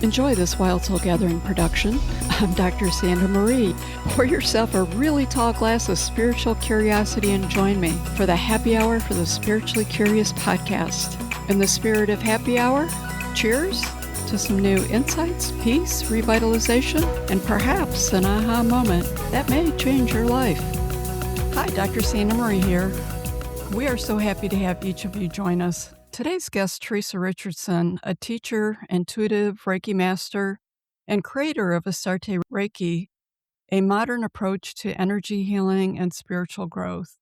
Enjoy this Wild Soul Gathering production. I'm Dr. Sandra Marie. Pour yourself a really tall glass of spiritual curiosity and join me for the Happy Hour for the Spiritually Curious podcast. In the spirit of happy hour, cheers to some new insights, peace, revitalization, and perhaps an aha moment that may change your life. Hi, Dr. Sandra Marie here. We are so happy to have each of you join us. Today's guest, Theresa Richardson, a teacher, intuitive Reiki master, and creator of Astarte Reiki, a modern approach to energy healing and spiritual growth.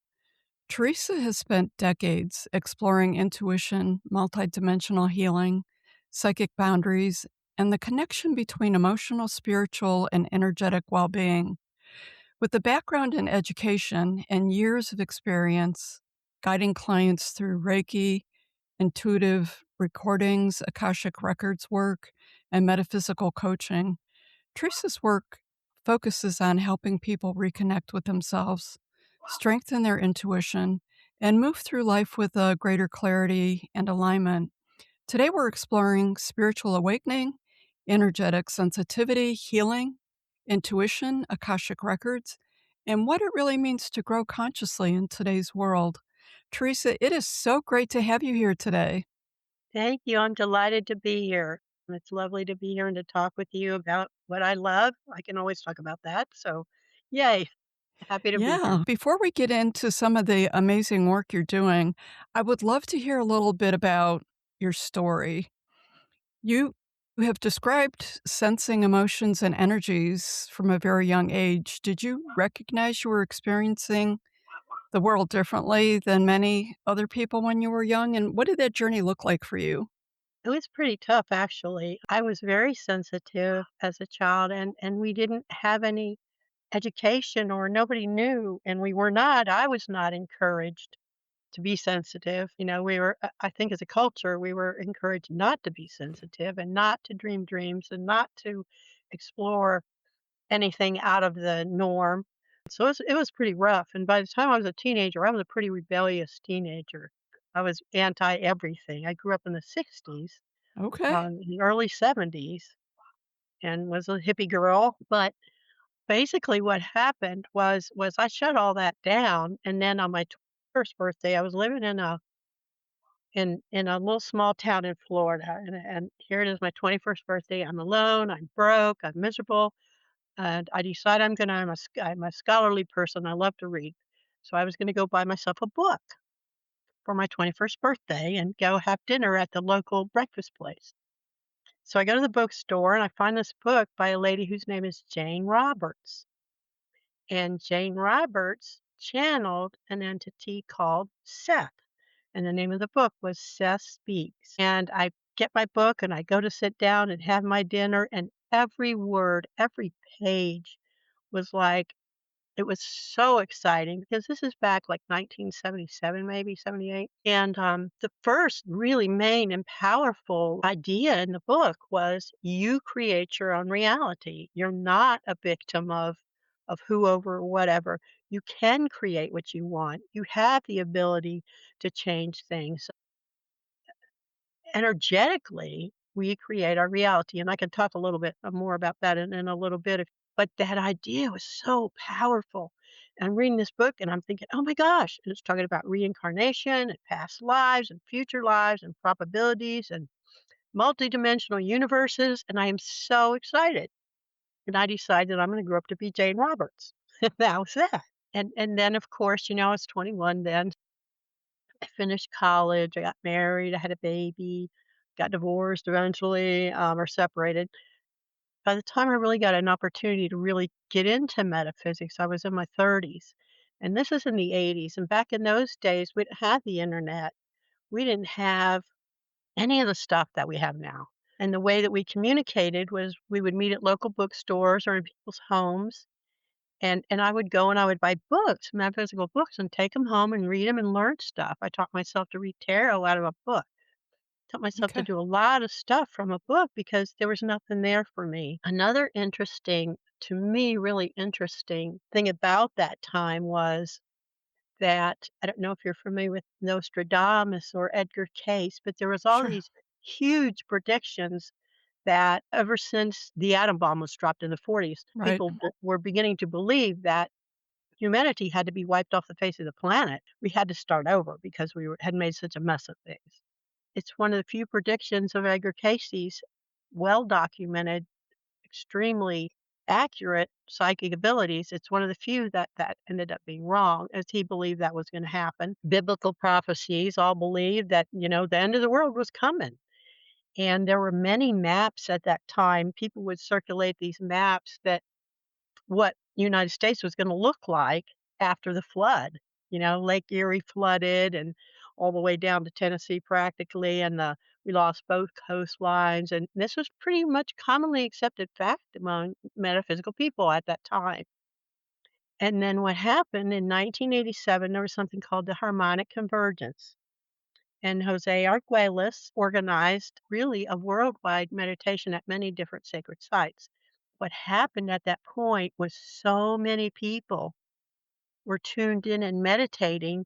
Theresa has spent decades exploring intuition, multidimensional healing, psychic boundaries, and the connection between emotional, spiritual, and energetic well-being. With a background in education and years of experience guiding clients through Reiki, intuitive recordings, Akashic Records work, and metaphysical coaching, Theresa's work focuses on helping people reconnect with themselves, strengthen their intuition, and move through life with a greater clarity and alignment. Today, we're exploring spiritual awakening, energetic sensitivity, healing, intuition, Akashic Records, and what it really means to grow consciously in today's world. Theresa, it is so great to have you here today. Thank you. I'm delighted to be here. It's lovely to be here and to talk with you about what I love. I can always talk about that. So, yay, happy to be here. Yeah, before we get into some of the amazing work you're doing, I would love to hear a little bit about your story. You have described sensing emotions and energies from a very young age. Did you recognize you were experiencing the world differently than many other people when you were young? And what did that journey look like for you? It was pretty tough, actually. I was very sensitive as a child, and we didn't have any education or nobody knew, and I was not encouraged to be sensitive. I think as a culture, we were encouraged not to be sensitive and not to dream dreams and not to explore anything out of the norm. So it was pretty rough, and by the time I was a teenager, I was a pretty rebellious teenager. I was anti everything. I grew up in the '60s, Okay. in the early '70s, and was a hippie girl, but basically what happened was I shut all that down, and then on my 21st birthday, I was living in a little small town in Florida, and here it is, my 21st birthday, I'm alone, I'm broke, I'm miserable. And I decided I'm a scholarly person, I love to read. So I was gonna go buy myself a book for my 21st birthday and go have dinner at the local breakfast place. So I go to the bookstore and I find this book by a lady whose name is Jane Roberts. And Jane Roberts channeled an entity called Seth. And the name of the book was Seth Speaks. And I get my book and I go to sit down and have my dinner, and every word, every page was like, it was so exciting because this is back like 1977, maybe 78. And the first really main and powerful idea in the book was you create your own reality. You're not a victim of whoever or whatever. You can create what you want. You have the ability to change things energetically. We create our reality, and I can talk a little bit more about that in a little bit. But that idea was so powerful. And I'm reading this book, and I'm thinking, "Oh my gosh!" And it's talking about reincarnation and past lives and future lives and probabilities and multidimensional universes. And I am so excited. And I decided I'm going to grow up to be Jane Roberts. And that was that. And then, of course, I was 21 then. I finished college, I got married, I had a baby, got divorced eventually, or separated. By the time I really got an opportunity to really get into metaphysics, I was in my 30s. And this is in the '80s. And back in those days, we didn't have the internet. We didn't have any of the stuff that we have now. And the way that we communicated was we would meet at local bookstores or in people's homes. And I would go and I would buy books, metaphysical books, and take them home and read them and learn stuff. I taught myself to read tarot out of a book. Taught myself to Okay. do a lot of stuff from a book because there was nothing there for me. Another interesting, to me, really interesting thing about that time was that I don't know if you're familiar with Nostradamus or Edgar Cayce, but there was all Sure. these huge predictions that ever since the atom bomb was dropped in the 40s, Right. people were beginning to believe that humanity had to be wiped off the face of the planet. We had to start over because had made such a mess of things. It's one of the few predictions of Edgar Cayce's well documented, extremely accurate psychic abilities. It's one of the few that ended up being wrong, as he believed that was going to happen. Biblical prophecies all believed that, the end of the world was coming. And there were many maps at that time. People would circulate these maps that what United States was gonna look like after the flood. Lake Erie flooded and all the way down to Tennessee practically, and we lost both coastlines, and this was pretty much commonly accepted fact among metaphysical people at that time. And then what happened in 1987, there was something called the harmonic convergence, and Jose Arguelles organized really a worldwide meditation at many different sacred sites. What happened at that point was so many people were tuned in and meditating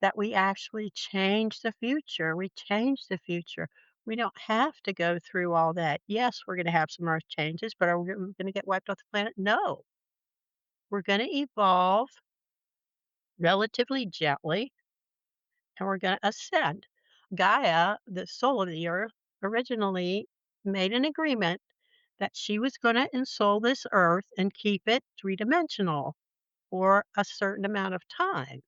that we actually changed the future. We changed the future. We don't have to go through all that. Yes, we're going to have some earth changes, but are we going to get wiped off the planet? No. We're going to evolve relatively gently and we're going to ascend. Gaia, the soul of the earth, originally made an agreement that she was going to ensoul this earth and keep it three-dimensional for a certain amount of time.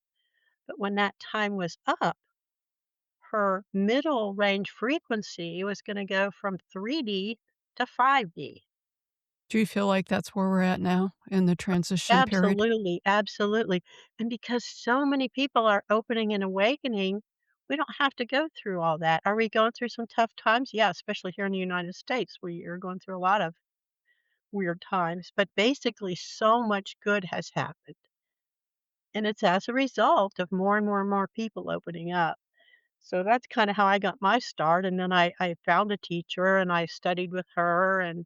But when that time was up, her middle range frequency was going to go from 3D to 5D. Do you feel like that's where we're at now in the transition period? Absolutely, absolutely. And because so many people are opening and awakening, we don't have to go through all that. Are we going through some tough times? Yeah, especially here in the United States, we are going through a lot of weird times. But basically, so much good has happened. And it's as a result of more and more and more people opening up. So that's kinda how I got my start, and then I found a teacher, and I studied with her and,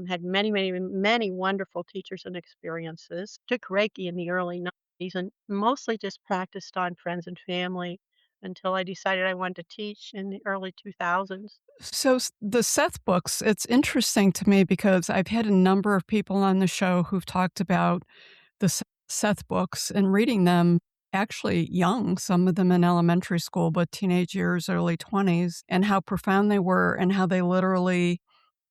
had many, many, many wonderful teachers and experiences. Took Reiki in the early '90s and mostly just practiced on friends and family until I decided I wanted to teach in the early 2000s. So the Seth books, it's interesting to me because I've had a number of people on the show who've talked about the Seth books and reading them actually young, some of them in elementary school, but teenage years, early 20s, and how profound they were and how they literally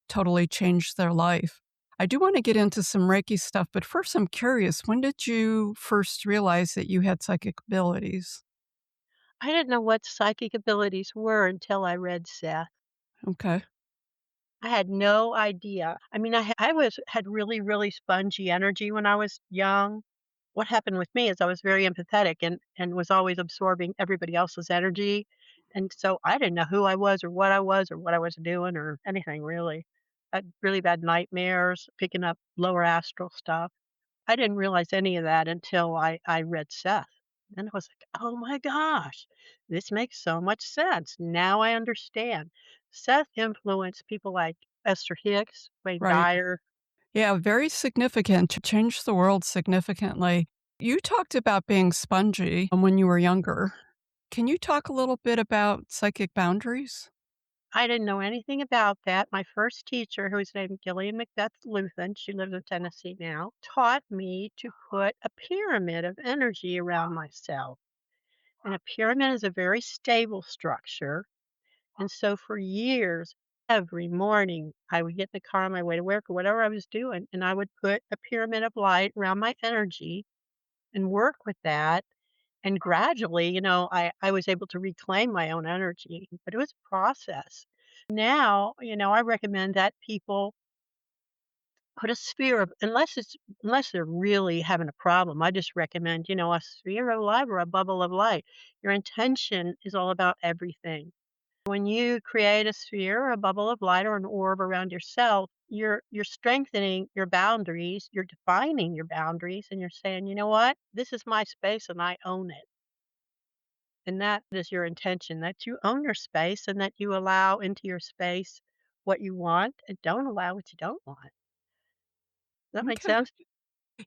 totally changed their life. I do want to get into some Reiki stuff, but first I'm curious, when did you first realize that you had psychic abilities? I didn't know what psychic abilities were until I read Seth. Okay. I had no idea. I mean, I had really, really spongy energy when I was young. What happened with me is I was very empathetic and was always absorbing everybody else's energy, and so I didn't know who I was or what I was doing or anything really. I had really bad nightmares, picking up lower astral stuff. I didn't realize any of that until I read Seth. Then I was like, "Oh my gosh, this makes so much sense. Now I understand." Seth influenced people like Esther Hicks, Wayne Right. Dyer. Yeah, very significant, to change the world significantly. You talked about being spongy when you were younger. Can you talk a little bit about psychic boundaries? I didn't know anything about that. My first teacher, who's named Gillian Macbeth Luthen, she lives in Tennessee now, taught me to put a pyramid of energy around myself. And a pyramid is a very stable structure. And so for years, every morning, I would get in the car on my way to work or whatever I was doing, and I would put a pyramid of light around my energy and work with that. And gradually, I was able to reclaim my own energy, but it was a process. Now, I recommend that people put a sphere of unless they're really having a problem, I just recommend, a sphere of light or a bubble of light. Your intention is all about everything. When you create a sphere or a bubble of light or an orb around yourself, you're strengthening your boundaries, you're defining your boundaries, and you're saying, "You know what? This is my space and I own it." And that is your intention, that you own your space and that you allow into your space what you want and don't allow what you don't want. Does that make Okay. sense?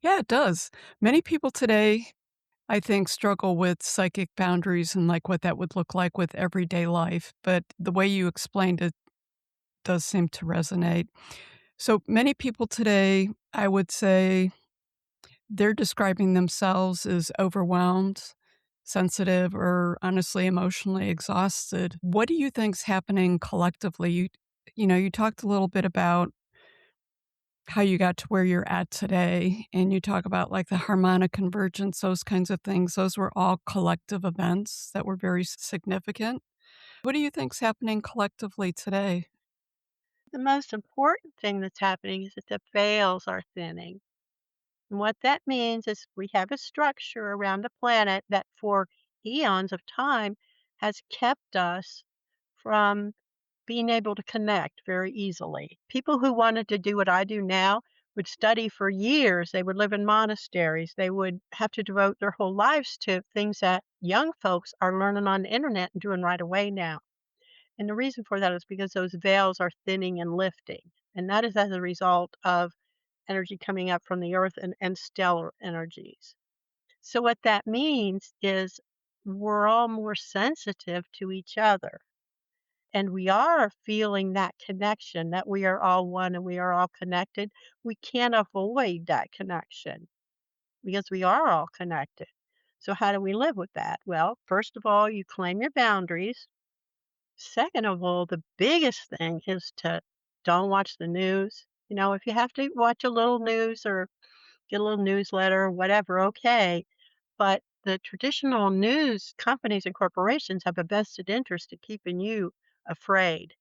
Yeah, it does. Many people today, I think, struggle with psychic boundaries and like what that would look like with everyday life. But the way you explained it does seem to resonate. So many people today, I would say, they're describing themselves as overwhelmed, sensitive, or honestly emotionally exhausted. What do you think's happening collectively? You talked a little bit about how you got to where you're at today, and you talk about, like, the harmonic convergence, those kinds of things. Those were all collective events that were very significant. What do you think's happening collectively today? The most important thing that's happening is that the veils are thinning. And what that means is we have a structure around the planet that for eons of time has kept us from being able to connect very easily. People who wanted to do what I do now would study for years. They would live in monasteries. They would have to devote their whole lives to things that young folks are learning on the internet and doing right away now. And the reason for that is because those veils are thinning and lifting. And that is as a result of energy coming up from the earth and stellar energies. So what that means is we're all more sensitive to each other. And we are feeling that connection that we are all one and we are all connected. We can't avoid that connection because we are all connected. So how do we live with that? Well, first of all, you claim your boundaries. Second of all, the biggest thing is to don't watch the news. If you have to watch a little news or get a little newsletter or whatever, okay. But the traditional news companies and corporations have a vested interest in keeping you afraid.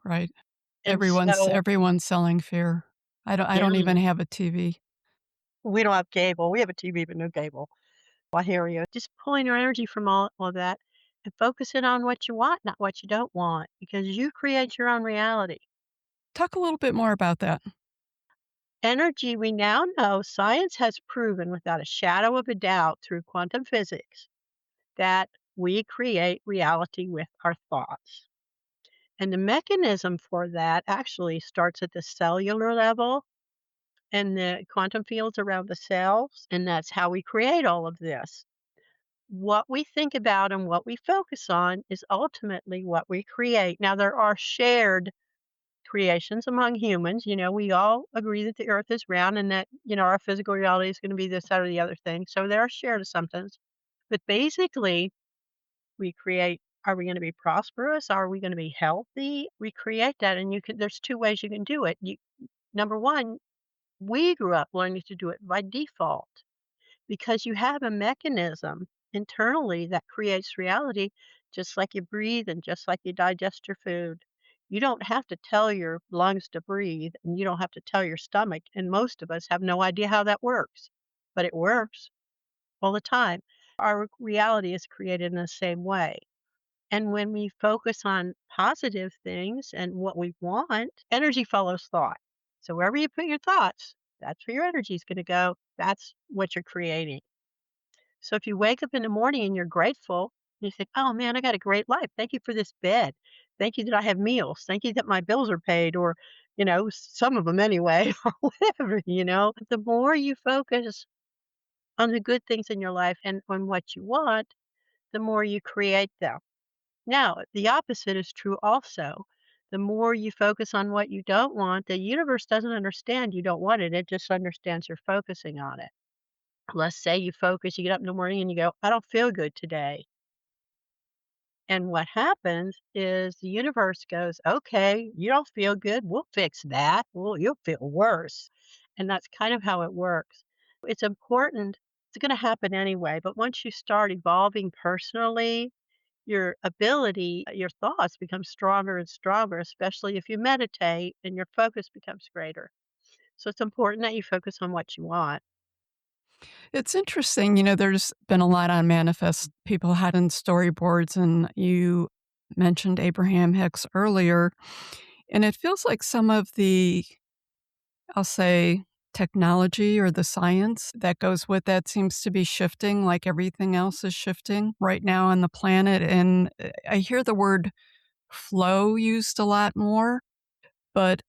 Right. And so Everyone's selling fear. I don't yeah, even have a TV. we don't have cable. We have a TV, but no cable. I hear you. Just pulling your energy from all of that and focusing on what you want, not what you don't want, because you create your own reality. Talk a little bit more about that. Energy, we now know science has proven without a shadow of a doubt through quantum physics that we create reality with our thoughts. And the mechanism for that actually starts at the cellular level and the quantum fields around the cells. And that's how we create all of this. What we think about and what we focus on is ultimately what we create. Now, there are shared creations among humans. We all agree that the earth is round and that, our physical reality is going to be this, that, or the other thing. So there are shared assumptions. But basically, we create, are we going to be prosperous? Are we going to be healthy? We create that. And there's two ways you can do it. Number one, we grew up learning to do it by default because you have a mechanism internally that creates reality just like you breathe and just like you digest your food. You don't have to tell your lungs to breathe and you don't have to tell your stomach. And most of us have no idea how that works, but it works all the time. Our reality is created in the same way. And when we focus on positive things and what we want, energy follows thought. So wherever you put your thoughts, that's where your energy is going to go. That's what you're creating. So if you wake up in the morning and you're grateful, you think, oh man, I got a great life. Thank you for this bed. Thank you that I have meals. Thank you that my bills are paid, or, some of them anyway, or whatever. The more you focus on the good things in your life and on what you want, the more you create them. Now, the opposite is true also. The more you focus on what you don't want, the universe doesn't understand you don't want it. It just understands you're focusing on it. Let's say you focus, you get up in the morning and you go, I don't feel good today. And what happens is the universe goes, okay, you don't feel good. We'll fix that. Well, you'll feel worse. And that's kind of how it works. It's important. It's going to happen anyway. But once you start evolving personally, your ability, your thoughts become stronger and stronger, especially if you meditate and your focus becomes greater. So it's important that you focus on what you want. It's interesting, there's been a lot on manifest people had in storyboards, and you mentioned Abraham Hicks earlier, and it feels like some of the, I'll say, technology or the science that goes with that seems to be shifting like everything else is shifting right now on the planet, and I hear the word flow used a lot more, but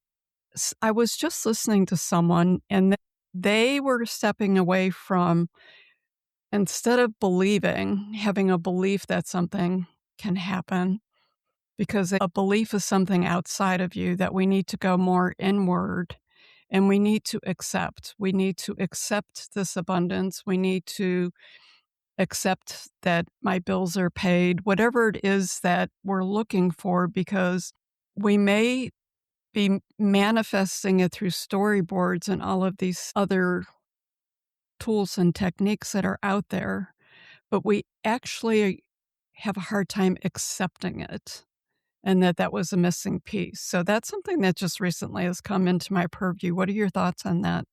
I was just listening to someone, and they were stepping away from, instead of believing, having a belief that something can happen, because a belief is something outside of you that we need to go more inward and we need to accept. We need to accept this abundance. We need to accept that my bills are paid, whatever it is that we're looking for, because we may be manifesting it through storyboards and all of these other tools and techniques that are out there, but we actually have a hard time accepting it and that was a missing piece. So that's something that just recently has come into my purview. What are your thoughts on that?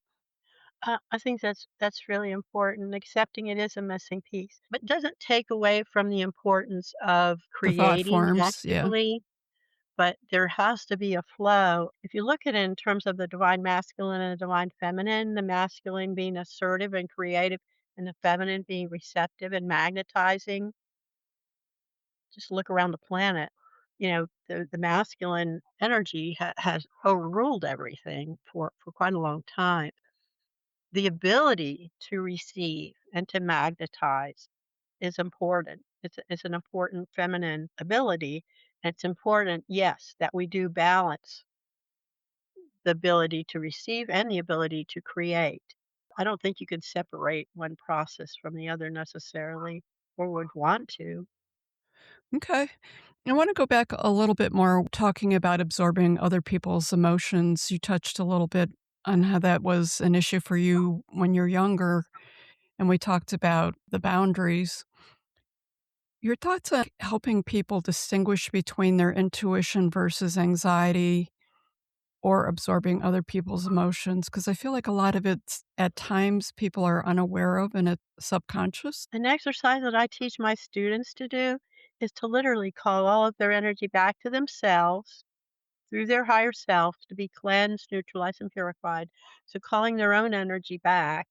I think that's really important. Accepting it is a missing piece, but it doesn't take away from the importance of The thought creating forms, yeah. actively, but there has to be a flow. If you look at it in terms of the divine masculine and the divine feminine, the masculine being assertive and creative, and the feminine being receptive and magnetizing, just look around the planet. The masculine energy has overruled everything for quite a long time. The ability to receive and to magnetize is important. It's an important feminine ability. It's important, yes, that we do balance the ability to receive and the ability to create. I don't think you can separate one process from the other necessarily or would want to. Okay. I want to go back a little bit more talking about absorbing other people's emotions. You touched a little bit on how that was an issue for you when you're younger, and we talked about the boundaries. Your thoughts on helping people distinguish between their intuition versus anxiety or absorbing other people's emotions? Because I feel like a lot of it, at times, people are unaware of and it's subconscious. An exercise that I teach my students to do is to literally call all of their energy back to themselves through their higher self to be cleansed, neutralized, and purified. So calling their own energy back.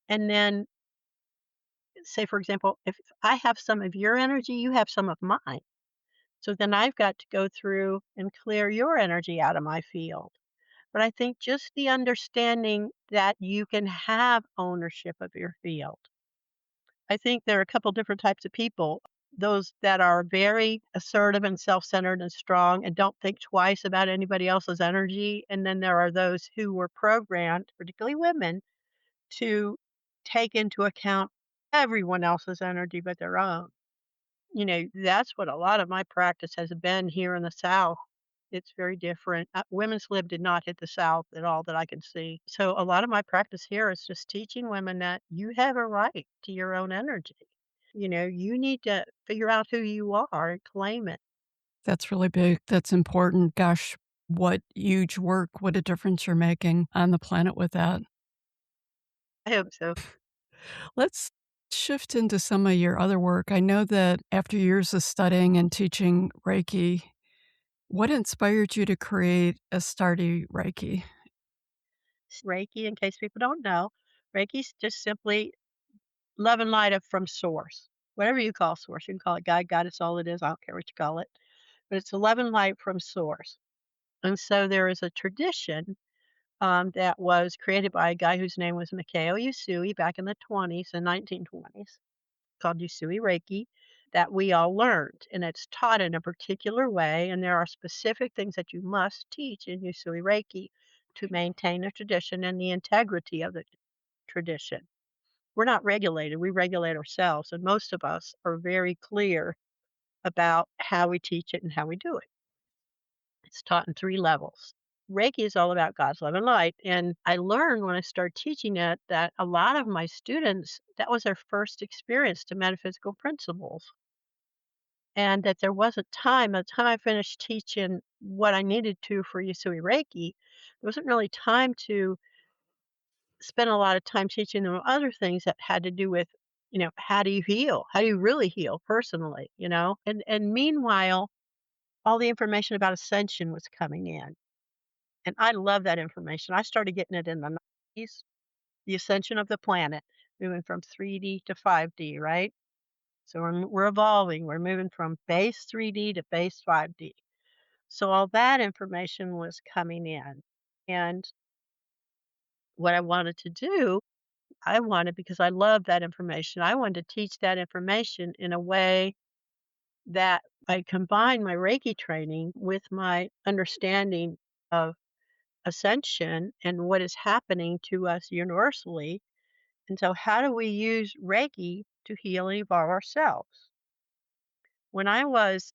And then, say, for example, if I have some of your energy, you have some of mine. So then I've got to go through and clear your energy out of my field. But I think just the understanding that you can have ownership of your field. I think there are a couple different types of people. Those that are very assertive and self-centered and strong and don't think twice about anybody else's energy. And then there are those who were programmed, particularly women, to take into account everyone else's energy but their own. That's what a lot of my practice has been here in the South. It's very different. Women's lib did not hit the South at all that I can see. So a lot of my practice here is just teaching women that you have a right to your own energy. You need to figure out who you are and claim it. That's really big. That's important. Gosh, what huge work. What a difference you're making on the planet with that. I hope so. Let's shift into some of your other work. I know that after years of studying and teaching Reiki, what inspired you to create a Starty Reiki? Reiki, in case people don't know, Reiki's just simply love and light up from source. Whatever you call source, you can call it God, goddess, all it is. I don't care what you call it, but it's a love and light from source. And so there is a tradition that was created by a guy whose name was Mikao Usui back in the 20s and 1920s, called Usui Reiki, that we all learned. And it's taught in a particular way. And there are specific things that you must teach in Usui Reiki to maintain the tradition and the integrity of the tradition. We're not regulated, we regulate ourselves. And most of us are very clear about how we teach it and how we do it. It's taught in 3 levels. Reiki is all about God's love and light, and I learned when I started teaching it that a lot of my students, that was their first experience to metaphysical principles, and that there wasn't time. By the time I finished teaching what I needed to for Usui Reiki, there wasn't really time to spend a lot of time teaching them other things that had to do with, how do you heal? How do you really heal personally, you know? And meanwhile, all the information about ascension was coming in. And I love that information. I started getting it in the 90s, the ascension of the planet, moving from 3D to 5D, right? So we're evolving. We're moving from base 3D to base 5D. So all that information was coming in. And what I wanted to do, because I love that information, I wanted to teach that information in a way that I combine my Reiki training with my understanding of ascension and what is happening to us universally. And so, how do we use Reiki to heal and evolve ourselves? When I was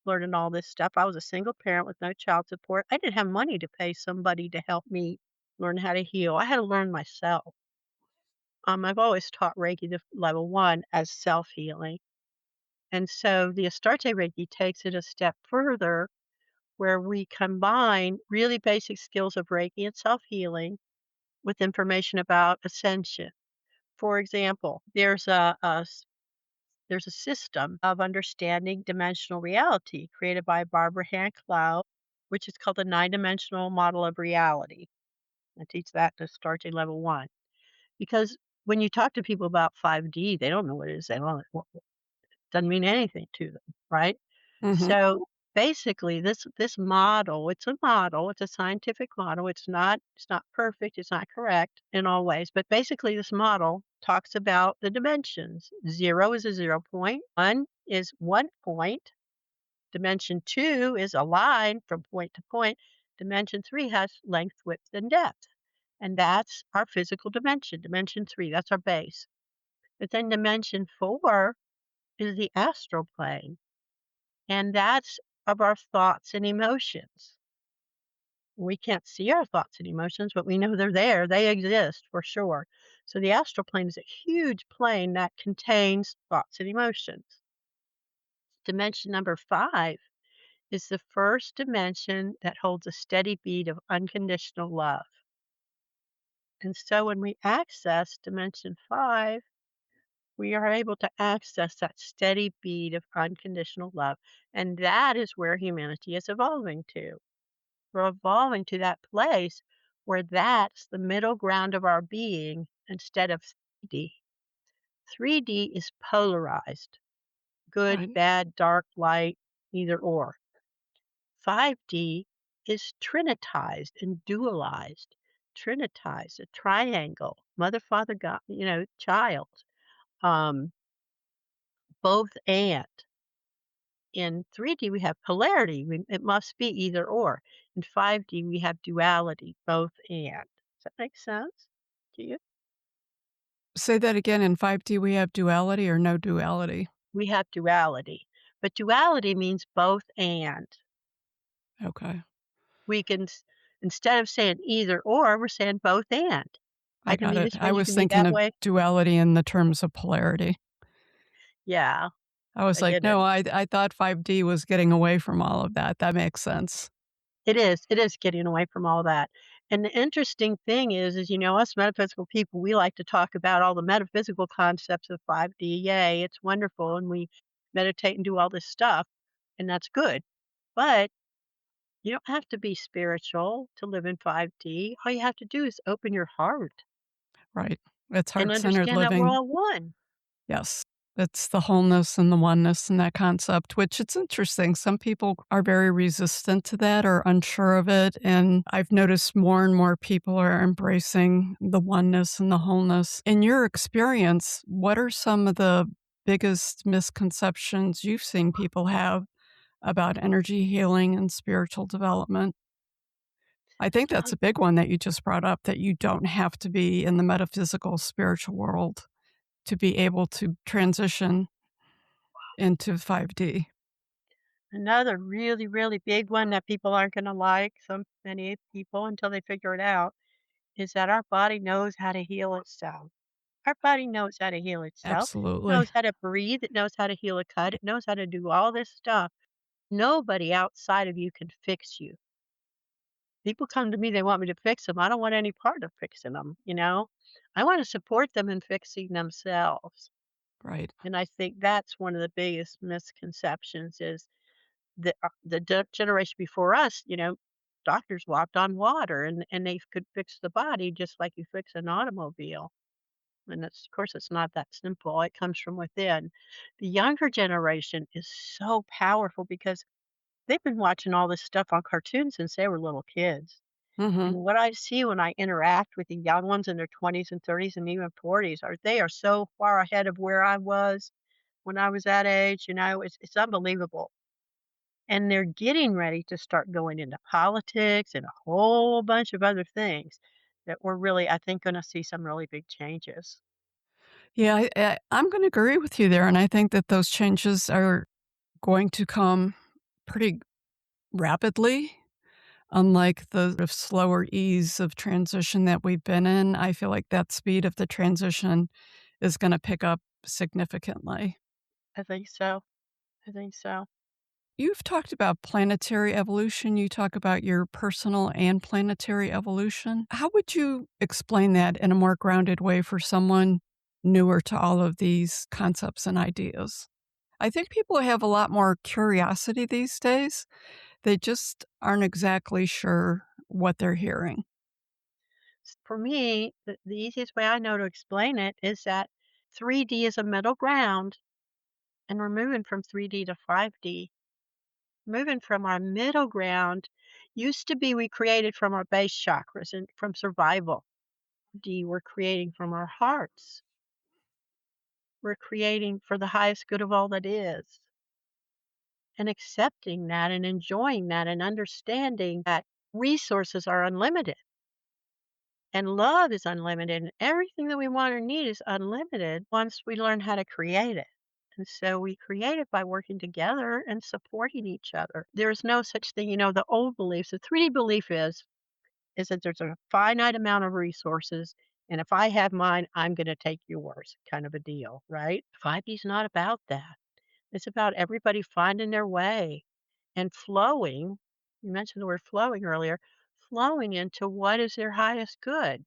learning all this stuff, I was a single parent with no child support. I didn't have money to pay somebody to help me learn how to heal. I had to learn myself. I've always taught Reiki the level one as self healing. And so the Astarte Reiki takes it a step further where we combine really basic skills of Reiki and self healing with information about ascension. For example, there's a system of understanding dimensional reality created by Barbara Hand Cloud, which is called the nine-dimensional model of reality. I teach that to Astarte level one because when you talk to people about 5D, they don't know what it is. They don't. It doesn't mean anything to them, right? Hmm. So basically, this model, it's a model, it's a scientific model. It's not perfect, it's not correct in all ways, but basically this model talks about the dimensions. 0 is a 0 point, 1 is 1 point, dimension 2 is a line from point to point, dimension 3 has length, width, and depth. And that's our physical dimension, dimension 3, that's our base. But then dimension 4 is the astral plane. And that's of our thoughts and emotions. We can't see our thoughts and emotions, but we know they're there. They exist for sure. So the astral plane is a huge plane that contains thoughts and emotions. Dimension number 5 is the first dimension that holds a steady beat of unconditional love. And so when we access dimension 5, we are able to access that steady beat of unconditional love. And that is where humanity is evolving to. We're evolving to that place where that's the middle ground of our being instead of 3D. 3D is polarized, good, Right. bad, dark, light, either or. 5D is trinitized and dualized. Trinitized, a triangle, mother, father, God, child, um, both and. In 3D, we have polarity. It must be either or. In 5D, we have duality, both and. Does that make sense to you? Say that again. In 5D, we have duality or no duality? We have duality, but duality means both and. Okay. We can, instead of saying either or, we're saying both and. I I can got be it. this way, I you was can be thinking that of way. duality in the terms of polarity. Yeah, I was I like, get it. no, I thought 5D was getting away from all of that. That makes sense. It is getting away from all that. And the interesting thing is, us metaphysical people, we like to talk about all the metaphysical concepts of 5D. Yay, it's wonderful. And we meditate and do all this stuff, and that's good. But you don't have to be spiritual to live in 5D. All you have to do is open your heart Right. It's and heart-centered understand that we're living. all one. Yes. It's the wholeness and the oneness and that concept, which it's interesting. Some people are very resistant to that or unsure of it. And I've noticed more and more people are embracing the oneness and the wholeness. In your experience, what are some of the biggest misconceptions you've seen people have about energy healing and spiritual development? I think that's a big one that you just brought up, that you don't have to be in the metaphysical spiritual world to be able to transition into 5D. Another really, really big one that people aren't going to like, many people, until they figure it out, is that our body knows how to heal itself. Our body knows how to heal itself. It Absolutely. knows how to breathe. It knows how to heal a cut. It knows how to do all this stuff. Nobody outside of you can fix you. People come to me, they want me to fix them. I don't want any part of fixing them. I want to support them in fixing themselves. Right. And I think that's one of the biggest misconceptions is the generation before us, doctors walked on water and they could fix the body just like you fix an automobile. And of course, it's not that simple. It comes from within. The younger generation is so powerful because they've been watching all this stuff on cartoons since they were little kids. And Mhm. what I see when I interact with the young ones in their 20s and 30s and even 40s are they are so far ahead of where I was when I was that age. It's unbelievable. and they're getting ready to start going into politics and a whole bunch of other things that we're really, I think, gonna see some really big changes. Yeah, I'm gonna agree with you there, and I think that those changes are going to come pretty rapidly. Unlike the sort of slower ease of transition that we've been in, I feel like that speed of the transition is gonna pick up significantly. I think so. I think so. You've talked about planetary evolution, you talk about your personal and planetary evolution. How would you explain that in a more grounded way for someone newer to all of these concepts and ideas? I think people have a lot more curiosity these days. They just aren't exactly sure what they're hearing. For me, the easiest way I know to explain it is that 3D is a middle ground, and we're moving from 3D to 5D. Moving from our middle ground used to be we created from our base chakras and from survival. D, we're creating from our hearts. We're creating for the highest good of all that is, and accepting that and enjoying that and understanding that resources are unlimited and love is unlimited and everything that we want or need is unlimited once we learn how to create it. And so we create it by working together and supporting each other. There's no such thing, the old beliefs, the 3D belief is that there's a finite amount of resources and if I have mine, I'm going to take yours kind of a deal, right? 5D is not about that. It's about everybody finding their way and flowing. You mentioned the word flowing earlier, flowing into what is their highest good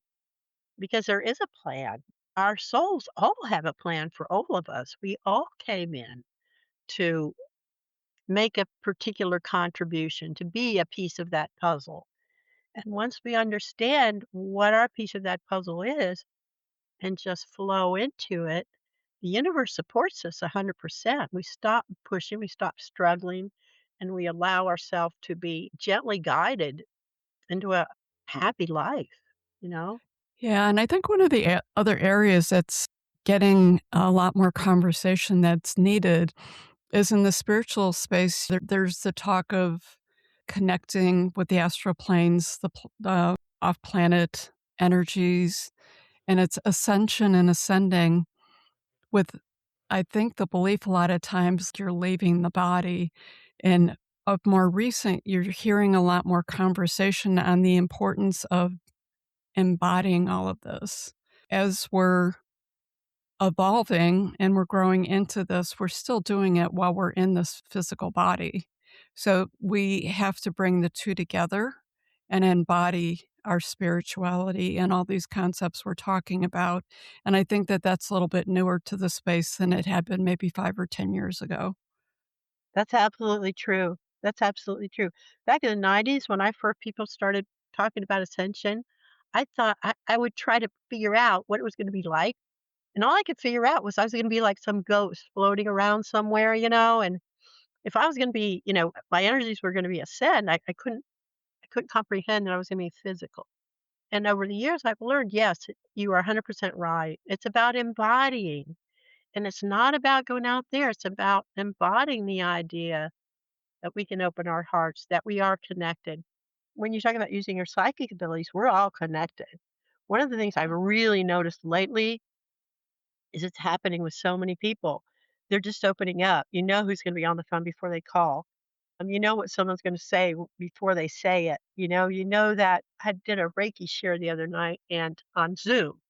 because there is a plan. Our souls all have a plan for all of us. We all came in to make a particular contribution, to be a piece of that puzzle. And once we understand what our piece of that puzzle is and just flow into it, the universe supports us 100%. We stop pushing, we stop struggling, and we allow ourselves to be gently guided into a happy life, you know? Yeah, and I think one of the other areas that's getting a lot more conversation that's needed is in the spiritual space. There's the talk of connecting with the astral planes, the off planet energies, and its ascension and ascending with, I think, the belief a lot of times you're leaving the body. And of more recent, you're hearing a lot more conversation on the importance of embodying all of this. As we're evolving and we're growing into this, we're still doing it while we're in this physical body. So we have to bring the two together and embody our spirituality and all these concepts we're talking about. And I think that that's a little bit newer to the space than it had been maybe 5 or 10 years ago. That's absolutely true. That's absolutely true. Back in the 90s, when I first people started talking about ascension, I thought I would try to figure out what it was going to be like. And all I could figure out was I was going to be like some ghost floating around somewhere, and if I was going to be, my energies were going to be ascend, I couldn't comprehend that I was going to be physical. And over the years, I've learned, yes, you are 100% right. It's about embodying. And it's not about going out there. It's about embodying the idea that we can open our hearts, that we are connected. When you're talking about using your psychic abilities, we're all connected. One of the things I've really noticed lately is it's happening with so many people. They're just opening up. You know who's going to be on the phone before they call. You know what someone's going to say before they say it. You know that I did a Reiki share the other night and on Zoom,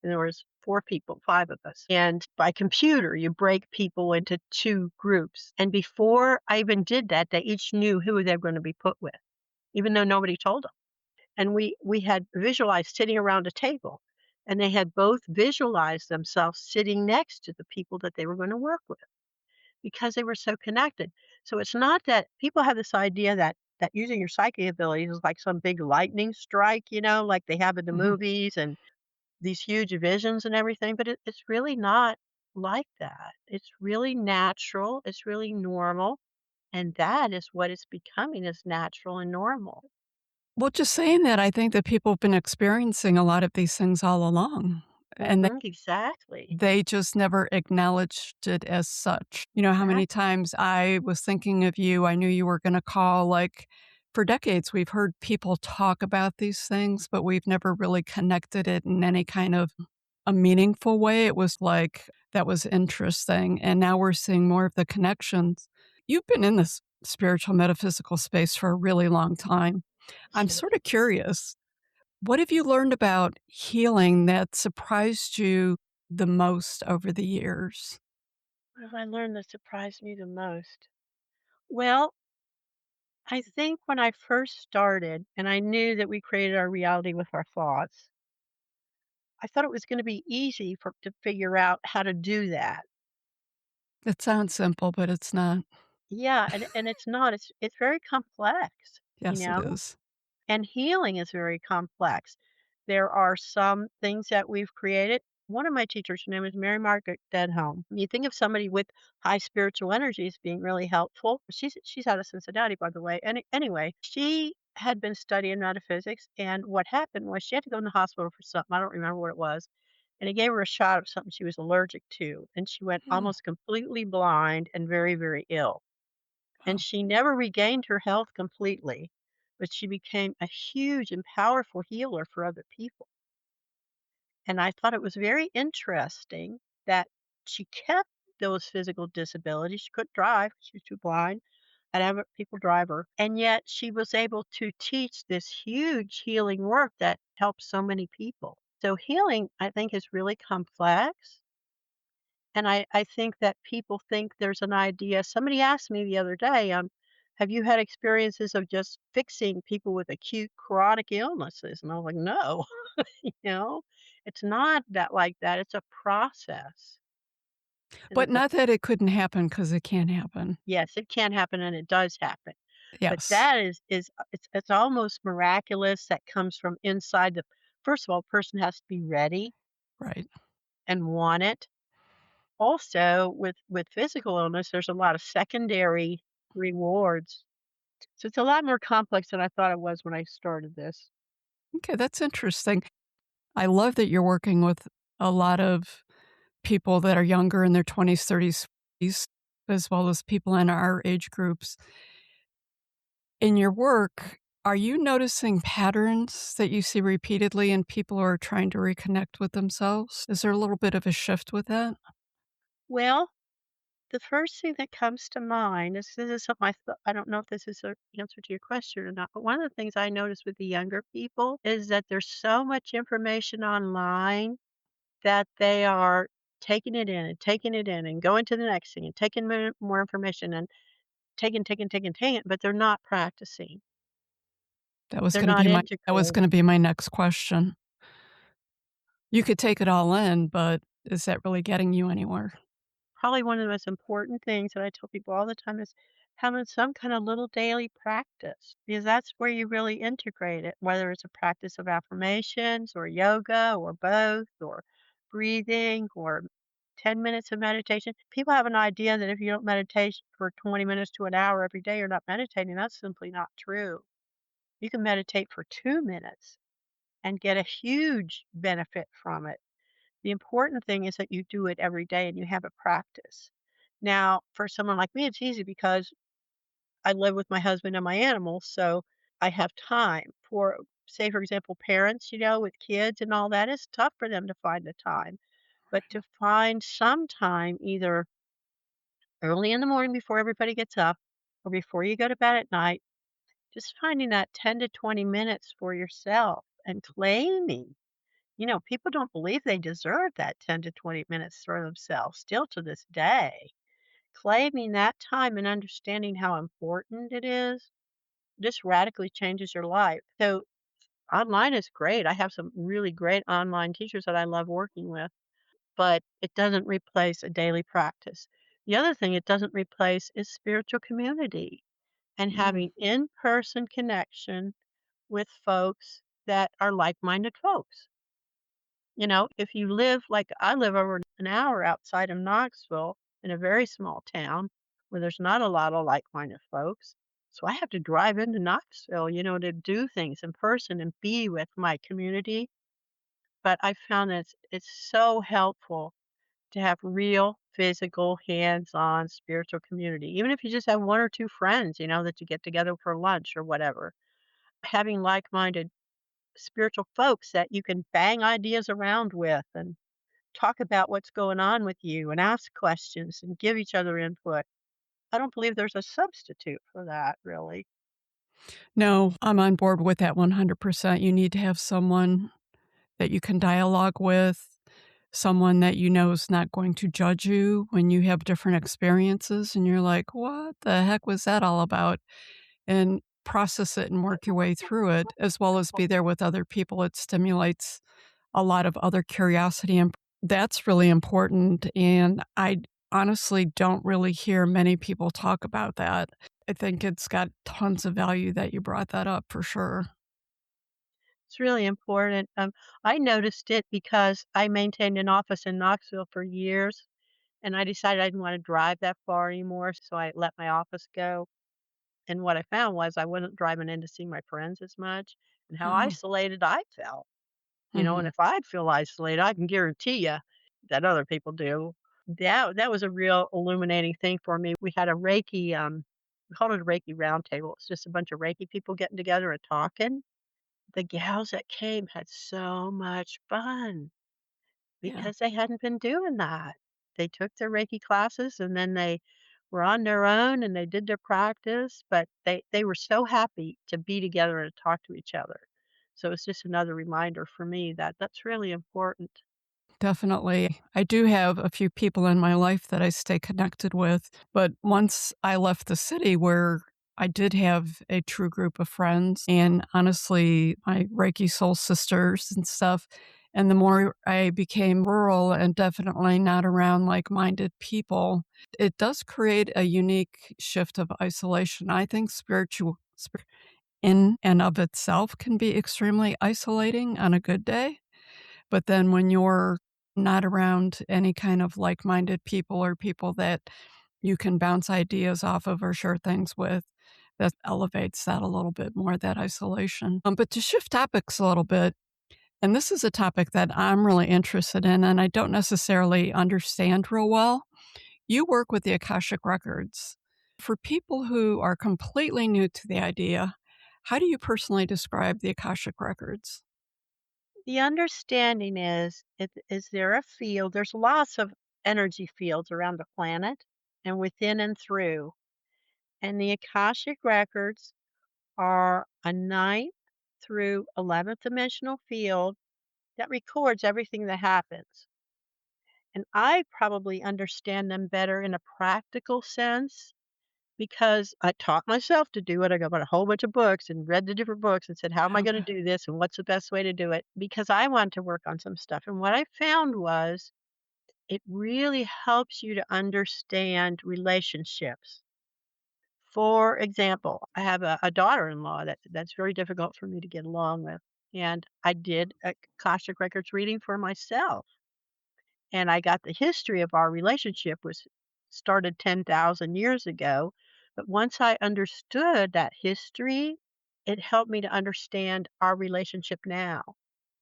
and there was 4 people, 5 of us. And by computer, you break people into 2 groups. And before I even did that, they each knew who they were going to be put with, even though nobody told them. And we had visualized sitting around a table, and they had both visualized themselves sitting next to the people that they were going to work with because they were so connected. So it's not that people have this idea that using your psychic abilities is like some big lightning strike, like they have in the Mhm. movies and these huge visions and everything, but it's really not like that. It's really natural. It's really normal. And that is what it's becoming is natural and normal. Well, just saying that, I think that people have been experiencing a lot of these things all along. and Exactly. they just never acknowledged it as such. You know how many Exactly. times I was thinking of you, I knew you were gonna call, like, for decades, we've heard people talk about these things, but we've never really connected it in any kind of a meaningful way. It was like, that was interesting, and now we're seeing more of the connections. You've been in this spiritual metaphysical space for a really long time. I'm sort of Yes. curious, what have you learned about healing that surprised you the most over the years? What have I learned that surprised me the most? Well, I think when I first started and I knew that we created our reality with our thoughts, I thought it was gonna be easy for to figure out how to do that. It sounds simple, but it's not. Yeah, and it's not, it's very complex, you Yes, it know? is. And healing is very complex. There are some things that we've created. One of my teachers, her name is Mary Margaret Denholm. You think of somebody with high spiritual energies being really helpful. She's out of Cincinnati, by the way. Anyway, she had been studying metaphysics, and what happened was she had to go in the hospital for something. I don't remember what it was. And he gave her a shot of something she was allergic to, and she went Oh, almost completely blind and very, very ill. And wow. she never regained her health completely, but she became a huge and powerful healer for other people. And I thought it was very interesting that she kept those physical disabilities. She couldn't drive, she was too blind. I'd have people drive her. And yet she was able to teach this huge healing work that helps so many people. So healing, I think, is really complex. And I think that people think there's an idea. Somebody asked me the other day, have you had experiences of just fixing people with acute chronic illnesses? And I was like, no, you know, it's not that like that. It's a process. And But not that it couldn't happen, because it can happen. yes, it can happen and it does happen. But Yes, that is it's almost miraculous that comes from inside the first of all, person has to be ready right. and want it. Also, with physical illness, there's a lot of secondary rewards. So it's a lot more complex than I thought it was when I started this. Okay, that's interesting. I love that you're working with a lot of people that are younger in their 20s, 30s, 40s, as well as people in our age groups. In your work, are you noticing patterns that you see repeatedly in people who are trying to reconnect with themselves? Is there a little bit of a shift with that? Well, the first thing that comes to mind is this is something I don't know if this is an answer to your question or not, but one of the things I notice with the younger people is that there's so much information online that they are taking it in and taking it in and going to the next thing and taking more information and taking, but they're not practicing. They're not That was integrating. gonna be my next question. You could take it all in, but is that really getting you anywhere? Probably one of the most important things that I tell people all the time is having some kind of little daily practice because that's where you really integrate it, whether it's a practice of affirmations or yoga or both or breathing or 10 minutes of meditation. People have an idea that if you don't meditate for 20 minutes to an hour every day, you're not meditating. That's simply not true. You can meditate for 2 minutes and get a huge benefit from it. The important thing is that you do it every day and you have a practice. Now, for someone like me, it's easy because I live with my husband and my animals, so I have time. For, say, for example, parents, with kids and all that, it's tough for them to find the time. But to find some time, either early in the morning before everybody gets up or before you go to bed at night, just finding that 10 to 20 minutes for yourself and claiming. People don't believe they deserve that 10 to 20 minutes for themselves still to this day. Claiming that time and understanding how important it is just radically changes your life. So online is great. I have some really great online teachers that I love working with, but it doesn't replace a daily practice. The other thing it doesn't replace is spiritual community and Mm, having in-person connection with folks that are like-minded folks. If you live like I live over an hour outside of Knoxville in a very small town where there's not a lot of like-minded folks. So I have to drive into Knoxville, to do things in person and be with my community. but I found that it's so helpful to have real physical, hands-on spiritual community. Even if you just have 1 or 2 friends, that you get together for lunch or whatever. Having like-minded spiritual folks that you can bang ideas around with and talk about what's going on with you and ask questions and give each other input. I don't believe there's a substitute for that, really. No, I'm on board with that 100%. You need to have someone that you can dialogue with, someone that you know is not going to judge you when you have different experiences and you're like, "What the heck was that all about?" And process it and work your way through it, as well as be there with other people. It stimulates a lot of other curiosity, and that's really important, and I honestly don't really hear many people talk about that. I think it's got tons of value that you brought that up for sure. It's really important. I noticed it because I maintained an office in Knoxville for years, and I decided I didn't want to drive that far anymore, so I let my office go. And what I found was I wasn't driving in to see my friends as much and how Oh, isolated I felt. And mhm. if I feel isolated, I can guarantee you that other people do. That was a real illuminating thing for me. We had a Reiki, we called it a Reiki roundtable. It's just a bunch of Reiki people getting together and talking. The gals that came had so much fun Yeah, because they hadn't been doing that. They took their Reiki classes and then they were on their own and they did their practice, but they were so happy to be together and talk to each other. So it's just another reminder for me that that's really important. definitely. I do have a few people in my life that I stay connected with, but once I left the city where I did have a true group of friends and honestly, my Reiki soul sisters and stuff, and the more I became rural and definitely not around like-minded people, it does create a unique shift of isolation. I think in and of itself can be extremely isolating on a good day. But then when you're not around any kind of like-minded people or people that you can bounce ideas off of or share things with, that elevates that a little bit more, that isolation. But to shift topics a little bit, and this is a topic that I'm really interested in and I don't necessarily understand real well. You work with the Akashic Records. For people who are completely new to the idea, how do you personally describe the Akashic Records? The understanding is there a field? There's lots of energy fields around the planet and within and through. And the Akashic records are a ninth through 11th dimensional field that records everything that happens. And I probably understand them better in a practical sense because I taught myself to do it. I got a whole bunch of books and read the different books and said, how am I going to Okay. do this? And what's the best way to do it? Because I wanted to work on some stuff. And what I found was it really helps you to understand relationships. For example, I have a daughter-in-law that's very difficult for me to get along with. And I did a Akashic Records reading for myself. And I got the history of our relationship was started 10,000 years ago, but once I understood that history, it helped me to understand our relationship now.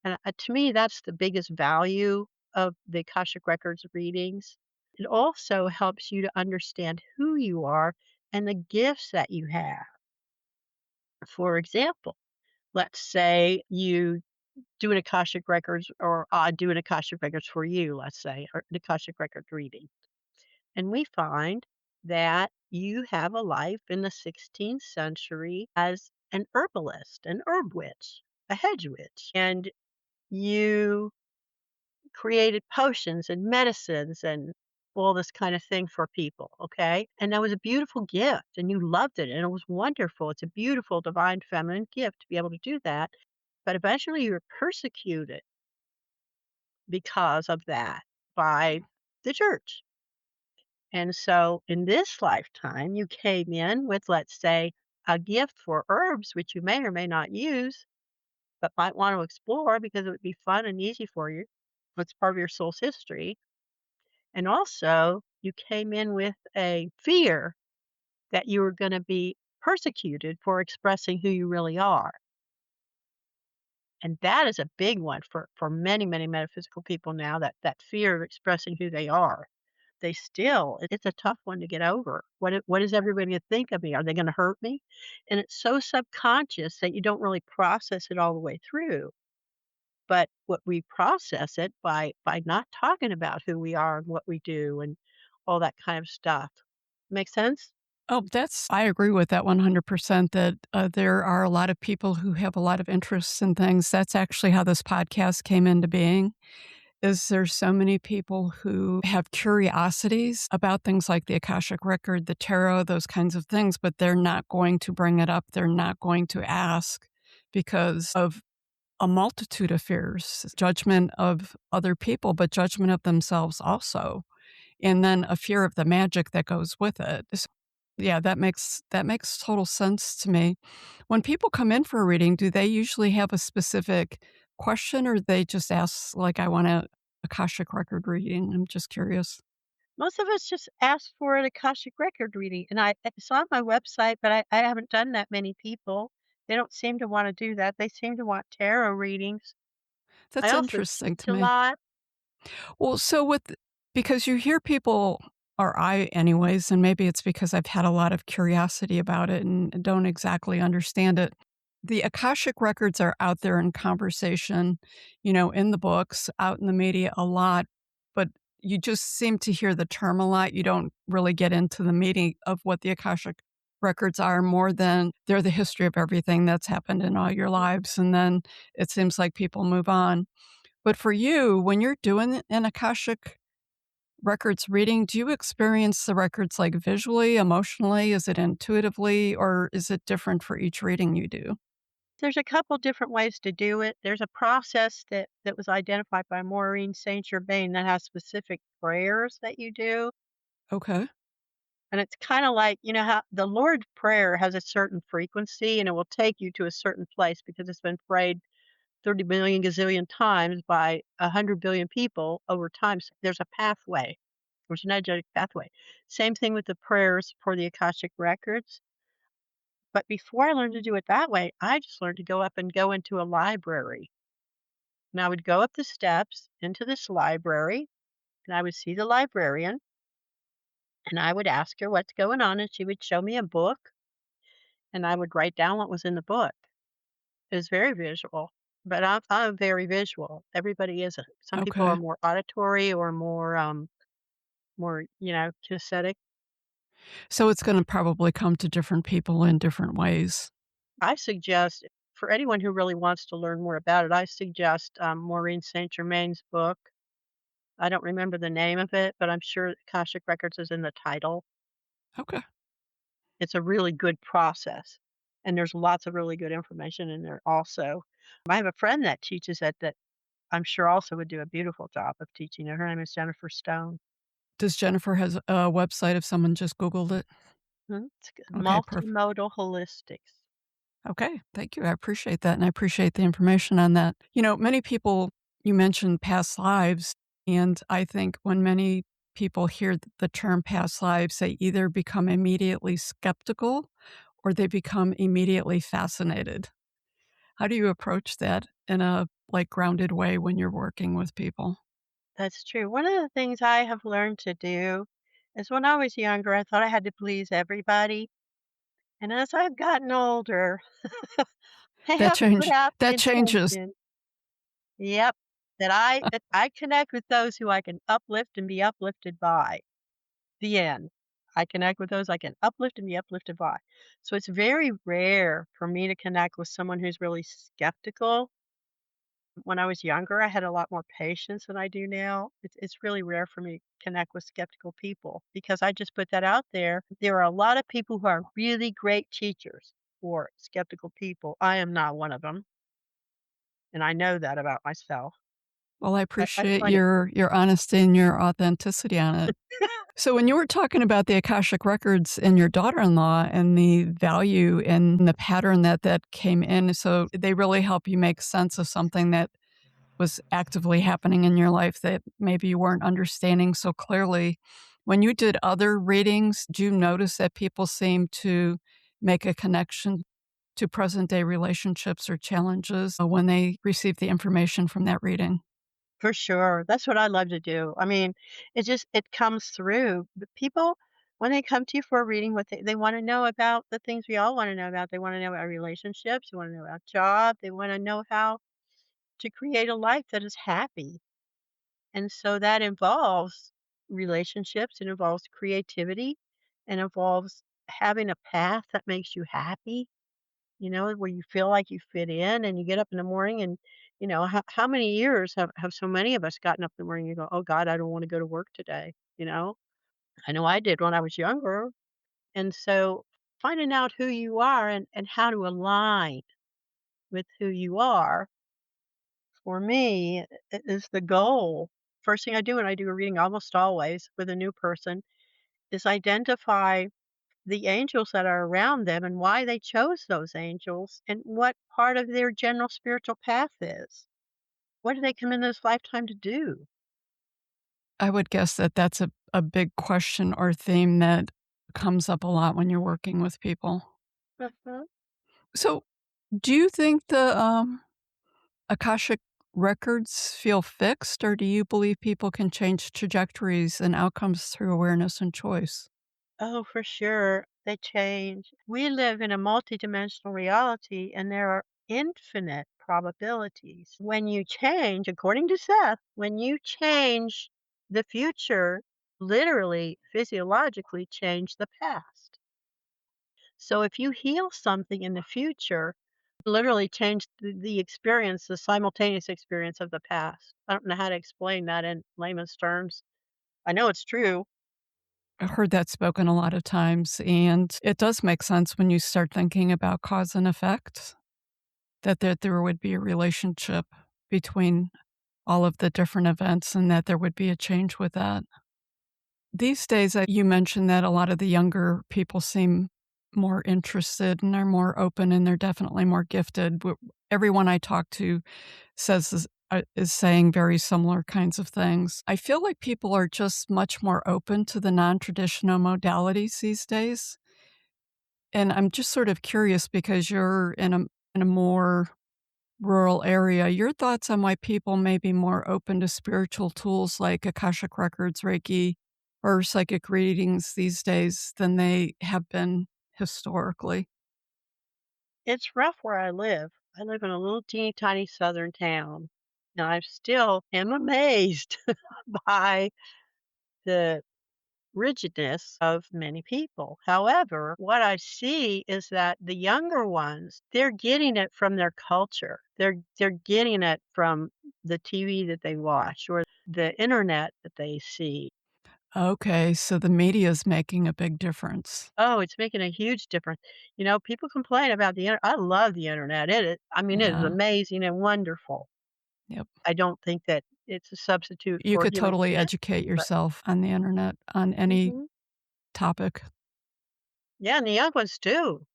And, to me, that's the biggest value of the Akashic Records readings. It also helps you to understand who you are and the gifts that you have. For example, let's say you do an Akashic Records or I do an Akashic Records for you, let's say, or an Akashic Records reading. And we find that you have a life in the 16th century as an herbalist, an herb witch, a hedge witch, and you created potions and medicines and all this kind of thing for people, okay? And that was a beautiful gift and you loved it and it was wonderful. It's a beautiful divine feminine gift to be able to do that. But eventually you were persecuted because of that by the church. And so in this lifetime, you came in with, let's say, a gift for herbs, which you may or may not use, but might want to explore because it would be fun and easy for you. It's part of your soul's history. And also, you came in with a fear that you were going to be persecuted for expressing who you really are. And that is a big one for many, many metaphysical people now, that fear of expressing who they are. They still it's a tough one to get over. What is everybody gonna think of me? Are they gonna hurt me? And it's so subconscious that you don't really process it all the way through. But what we process it by not talking about who we are and what we do and all that kind of stuff. Make sense? Oh, I agree with that 100% that there are a lot of people who have a lot of interests in things. That's actually how this podcast came into being. Is there's so many people who have curiosities about things like the Akashic Record, the tarot, those kinds of things, but they're not going to bring it up. They're not going to ask because of a multitude of fears, judgment of other people, but judgment of themselves also. And then a fear of the magic that goes with it. Yeah, that makes total sense to me. When people come in for a reading, do they usually have a specific question or they just ask, like, I want a Akashic record reading? I'm just curious. Most of us just ask for an Akashic record reading, and it's on my website, but I haven't done that many people. They don't seem to wanna do that. They seem to want tarot readings. I That's also interesting teach to a me. lot. Well, because you hear people, or I anyways, and maybe it's because I've had a lot of curiosity about it and don't exactly understand it. The Akashic records are out there in conversation, in the books, out in the media a lot, but you just seem to hear the term a lot. You don't really get into the meaning of what the Akashic records are more than they're the history of everything that's happened in all your lives. And then it seems like people move on. But for you, when you're doing an Akashic records reading, do you experience the records like visually, emotionally? Is it intuitively, or is it different for each reading you do? There's a couple different ways to do it. There's a process that was identified by Maureen Saint Germain that has specific prayers that you do, Okay. and it's kinda like, you know how the Lord's Prayer has a certain frequency, and it will take you to a certain place because it's been prayed 30 billion gazillion times by 100 billion people over time. So there's a pathway. There's an energetic pathway. Same thing with the prayers for the Akashic records. But before I learned to do it that way, I just learned to go up and go into a library. And I would go up the steps into this library and I would see the librarian and I would ask her what's going on and she would show me a book and I would write down what was in the book. It was very visual, but I'm very visual. Everybody isn't. Some people are Okay. more auditory or more, kinesthetic. So it's gonna probably come to different people in different ways. I suggest for anyone who really wants to learn more about it, I suggest Maureen Saint Germain's book. I don't remember the name of it, but I'm sure Akashic Records is in the title. Okay. It's a really good process, and there's lots of really good information in there also. I have a friend that teaches it that I'm sure also would do a beautiful job of teaching it. Her name is Jennifer Stone. Does Jennifer has a website if someone just Googled it? Mhm. It's good. Okay, perfect. Multimodal holistics. Okay, thank you. I appreciate that, and I appreciate the information on that. Many people you mentioned past lives, and I think when many people hear the term past lives, they either become immediately skeptical or they become immediately fascinated. How do you approach that in a, like, grounded way when you're working with people? That's true. One of the things I have learned to do is when I was younger, I thought I had to please everybody. And as I've gotten older, I That have put change out the that changes. intention, yep, that I connect with those who I can uplift and be uplifted by. The end. I connect with those I can uplift and be uplifted by. So it's very rare for me to connect with someone who's really skeptical. When I was younger, I had a lot more patience than I do now. It's really rare for me to connect with skeptical people because I just put that out there. There are a lot of people who are really great teachers for skeptical people. I am not one of them, and I know that about myself. Well, I I appreciate find it your honesty and your authenticity on it. So when you were talking about the Akashic records and your daughter-in-law and the value and the pattern that came in, so they really help you make sense of something that was actively happening in your life that maybe you weren't understanding so clearly. When you did other readings, do you notice that people seem to make a connection? to present day relationships or challenges when they receive the information from that reading. For sure. That's what I love to do. I mean, it comes through. The people, when they come to you for a reading, what they want to know about the things we all want to know about. They want to know about relationships. They want to know about job. They want to know how to create a life that is happy. And so that involves relationships. It involves creativity. It involves having a path that makes you happy, where you feel like you fit in and you get up in the morning and, how many years have so many of us gotten up in the morning and you go, oh God, I don't want to go to work today. I know I did when I was younger. And so finding out who you are and how to align with who you are for me is the goal. First thing I do when I do a reading, almost always with a new person, is identify the angels that are around them and why they chose those angels and what part of their general spiritual path is. What do they come in this lifetime to do? I would guess that that's a big question or theme that comes up a lot when you're working with people. Mhm. So, do you think the Akashic records feel fixed, or do you believe people can change trajectories and outcomes through awareness and choice? Oh, for sure. They change. We live in a multidimensional reality, and there are infinite probabilities. When you change, according to Seth, when you change the future, literally, physiologically change the past. So if you heal something in the future, literally change the experience, the simultaneous experience of the past. I don't know how to explain that in layman's terms. I know it's true. I've heard that spoken a lot of times, and it does make sense when you start thinking about cause and effect, that there would be a relationship between all of the different events and that there would be a change with that. These days, you mentioned that a lot of the younger people seem more interested and are more open, and they're definitely more gifted. Everyone I talk to is saying very similar kinds of things. I feel like people are just much more open to the non-traditional modalities these days, and I'm just sort of curious because you're in a more rural area, your thoughts on why people may be more open to spiritual tools like Akashic Records, Reiki, or psychic readings these days than they have been historically? It's rough where I live. I live in a little teeny tiny southern town. And I still am amazed by the rigidness of many people. However, what I see is that the younger ones, they're getting it from their culture. They're getting it from the TV that they watch or the internet that they see. Okay, so the media is making a big difference. Oh, it's making a huge difference. People complain about the internet. I love the internet. I mean, it is Yeah, amazing and wonderful. yep. I don't think that it's a substitute You for could human totally connection, educate but yourself on the internet on any mhm. topic. Yeah, and the young ones too.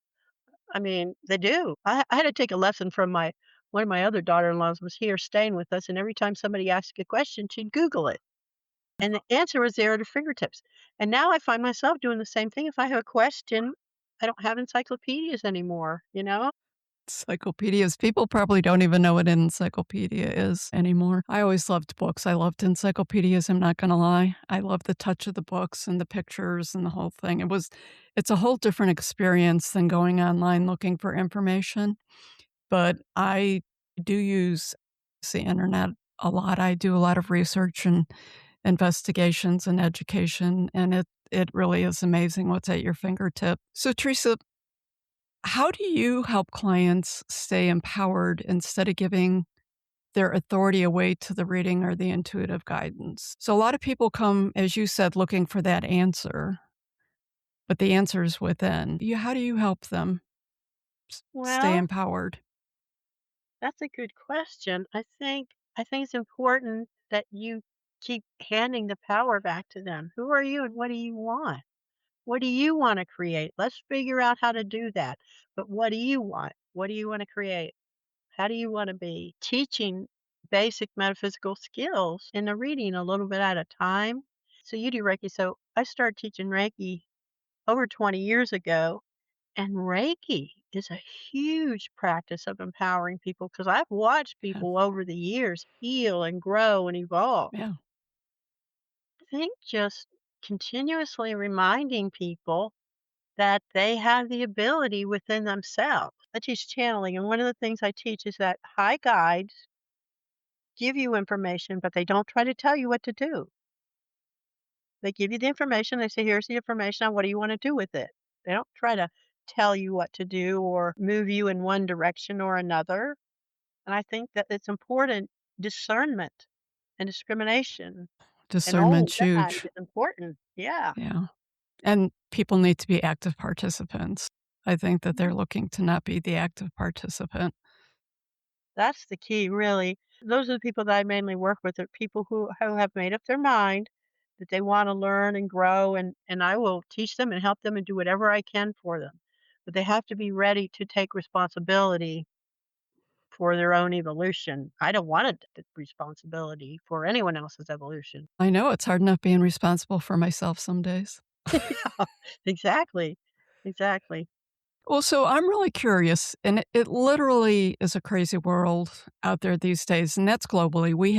I mean, they do. I had to take a lesson from my one of my other daughter-in-laws was here staying with us, and every time somebody asked a question, she'd Google it, and the answer was there at her fingertips. And now I find myself doing the same thing. If I have a question, I don't have encyclopedias anymore. Encyclopedias. People probably don't even know what an encyclopedia is anymore. I always loved books. I loved encyclopedias, I'm not gonna lie. I love the touch of the books and the pictures and the whole thing. It's a whole different experience than going online looking for information, but I do use the internet a lot. I do a lot of research and investigations and education, and it really is amazing what's at your fingertip. So, Teresa, how do you help clients stay empowered instead of giving their authority away to the reading or the intuitive guidance? So, a lot of people come, as you said, looking for that answer, but the answer is within. How do you help them stay Well, empowered? that's a good question. I think it's important that you keep handing the power back to them. Who are you and what do you want? What do you want to create? Let's figure out how to do that. But what do you want? What do you want to create? How do you want to be? Teaching basic metaphysical skills in the reading a little bit at a time. So you do Reiki. So I started teaching Reiki over 20 years ago. And Reiki is a huge practice of empowering people because I've watched Yeah. people over the years heal and grow and evolve. Yeah. I think just continuously reminding people that they have the ability within themselves. I teach channeling, and one of the things I teach is that high guides give you information, but they don't try to tell you what to do. They give you the information. They say, here's the information. Now, what do you want to do with it? They don't try to tell you what to do or move you in one direction or another. And I think that it's important discernment and discrimination and all of Discernment's that huge. is important. Yeah. Yeah. And people need to be active participants. I think that they're Mhm. looking to not be the active participant. That's the key, really. Those are the people that I mainly work with are people who have made up their mind that they want to learn and grow and I will teach them and help them and do whatever I can for them. But they have to be ready to take responsibility for their own evolution. I don't want to take responsibility for anyone else's evolution. I know it's hard enough being responsible for myself some days. Yeah, exactly. Exactly. Well, so I'm really curious, and it literally is a crazy world out there these days, and that's globally. We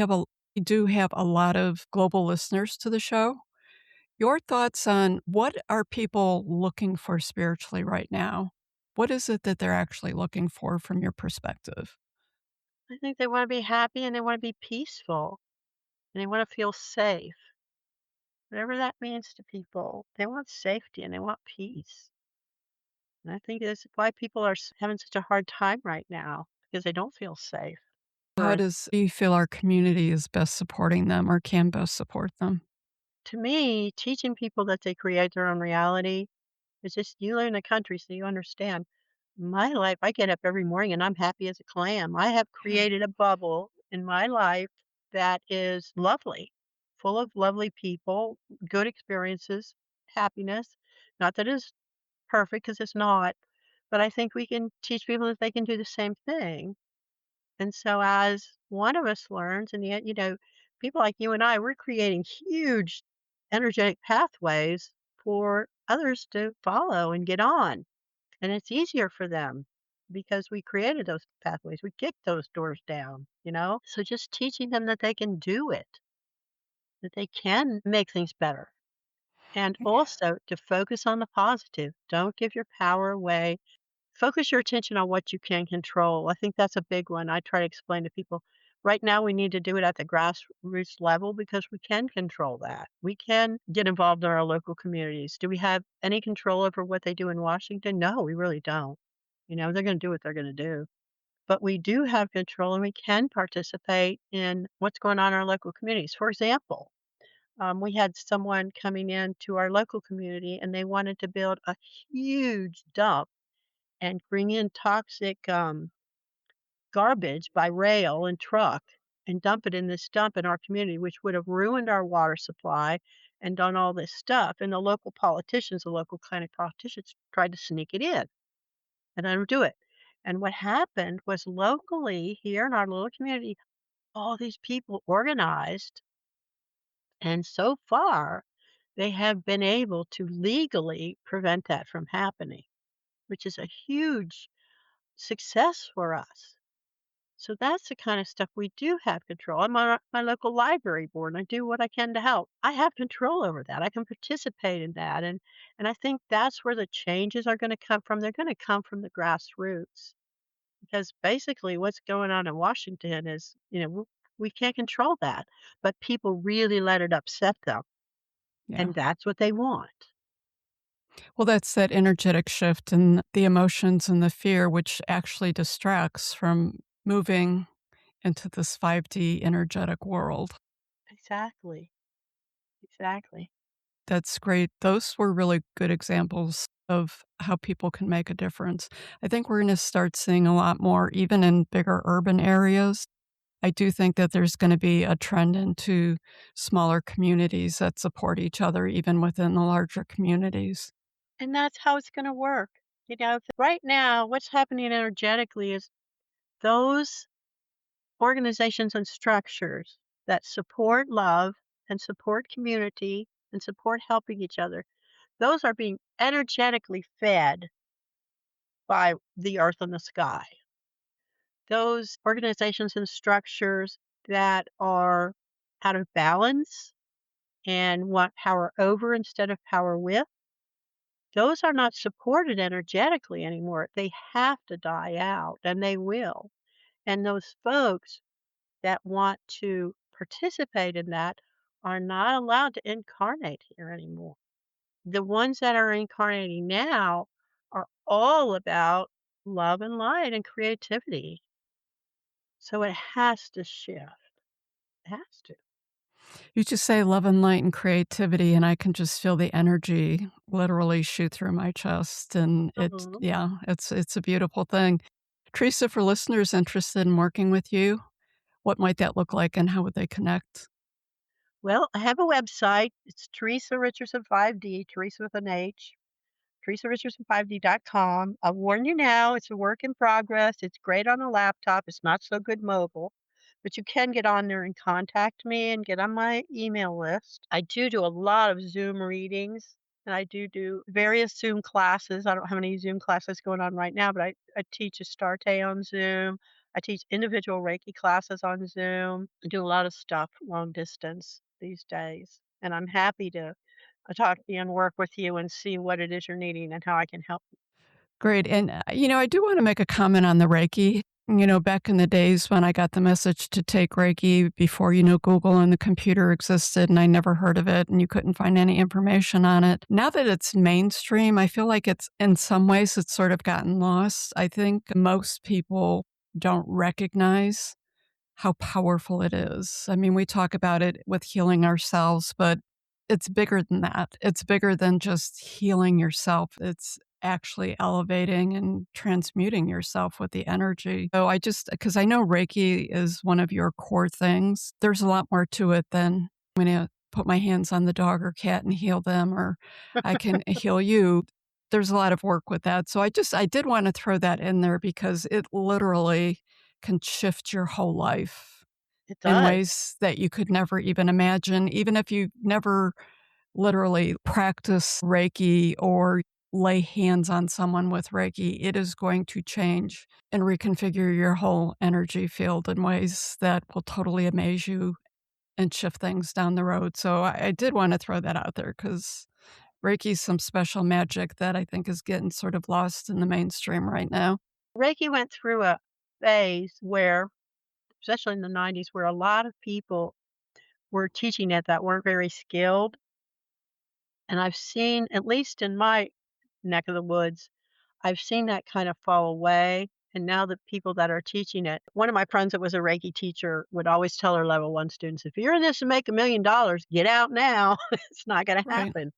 do have a lot of global listeners to the show. Your thoughts on what are people looking for spiritually right now? What is it that they're actually looking for from your perspective? I think they want to be happy and they want to be peaceful and they want to feel safe. Whatever that means to people, they want safety and they want peace. And I think that's why people are having such a hard time right now because they don't feel safe. How Or do you feel our community is best supporting them or can best support them? to me, teaching people that they create their own reality is just you live in the country, so you understand. My life, I get up every morning and I'm happy as a clam. I have Yeah. created a bubble in my life that is lovely, full of lovely people, good experiences, happiness. Not that it's perfect because it's not, but I think we can teach people that they can do the same thing. And so as one of us learns, and yet, people like you and I, we're creating huge energetic pathways for others to follow and get on. And it's easier for them because we created those pathways. We kicked those doors down. So just teaching them that they can do it, that they can make things better. And also to focus on the positive. Don't give your power away. Focus your attention on what you can control. I think that's a big one. I try to explain to people right now we need to do it at the grassroots level because we can control that. We can get involved in our local communities. Do we have any control over what they do in Washington? No, we really don't. They're going to do what they're going to do. But we do have control and we can participate in what's going on in our local communities. For example, we had someone coming into our local community and they wanted to build a huge dump and bring in toxic, garbage by rail and truck and dump it in this dump in our community, which would have ruined our water supply and done all this stuff, and the local politicians, the local county politicians tried to sneak it in and undo it. And what happened was locally here in our little community, all these people organized, and so far, they have been able to legally prevent that from happening, which is a huge success for us. So that's the kind of stuff we do have control. I'm on my local library board and I do what I can to help. I have control over that. I can participate in that. And I think that's where the changes are going to come from. They're going to come from the grassroots because basically what's going on in Washington is, we can't control that, but people really let it upset them. Yeah. And that's what they want. Well, that's that energetic shift and the emotions and the fear, which actually distracts from moving into this 5D energetic world. Exactly. Exactly. That's great. Those were really good examples of how people can make a difference. I think we're going to start seeing a lot more, even in bigger urban areas. I do think that there's going to be a trend into smaller communities that support each other, even within the larger communities. And that's how it's going to work. Right now, what's happening energetically is those organizations and structures that support love and support community and support helping each other, those are being energetically fed by the earth and the sky. Those organizations and structures that are out of balance and want power over instead of power with, those are not supported energetically anymore. They have to die out, and they will. And those folks that want to participate in that are not allowed to incarnate here anymore. The ones that are incarnating now are all about love and light and creativity. So it has to shift. It has to. You just say love and light and creativity, and I can just feel the energy literally shoot through my chest. And Mhm. it's a beautiful thing. Teresa, for listeners interested in working with you, what might that look like and how would they connect? Well, I have a website. It's Theresa Richardson 5D, Teresa with an H, TheresaRichardson5D.com. I'll warn you now, it's a work in progress. It's great on a laptop. It's not so good mobile, but you can get on there and contact me and get on my email list. I do a lot of Zoom readings, and I do various Zoom classes. I don't have any Zoom classes going on right now, but I teach Astarte on Zoom. I teach individual Reiki classes on Zoom. I do a lot of stuff long distance these days, and I'm happy to talk to you and work with you and see what it is you're needing and how I can help. Great. And, I do want to make a comment on the Reiki. Back in the days when I got the message to take Reiki before, Google and the computer existed and I never heard of it and you couldn't find any information on it. Now that it's mainstream, I feel like it's in some ways it's sort of gotten lost. I think most people don't recognize how powerful it is. I mean, we talk about it with healing ourselves, but it's bigger than that. It's bigger than just healing yourself. It's actually elevating and transmuting yourself with the energy. So because I know Reiki is one of your core things, there's a lot more to it than I'm going to put my hands on the dog or cat and heal them, or I can heal you. There's a lot of work with that. So I did want to throw that in there because it literally can shift your whole life It in does. ways that you could never even imagine, even if you never literally practice Reiki or lay hands on someone with Reiki, it is going to change and reconfigure your whole energy field in ways that will totally amaze you and shift things down the road. So I did want to throw that out there because Reiki's some special magic that I think is getting sort of lost in the mainstream right now. Reiki went through a phase where, especially in the 90s, where a lot of people were teaching it that weren't very skilled. And I've seen, at least in my neck of the woods, I've seen that kind of fall away. And now the people that are teaching it, one of my friends that was a Reiki teacher would always tell her level one students, if you're in this to make $1 million, get out now. It's not going to Right. happen.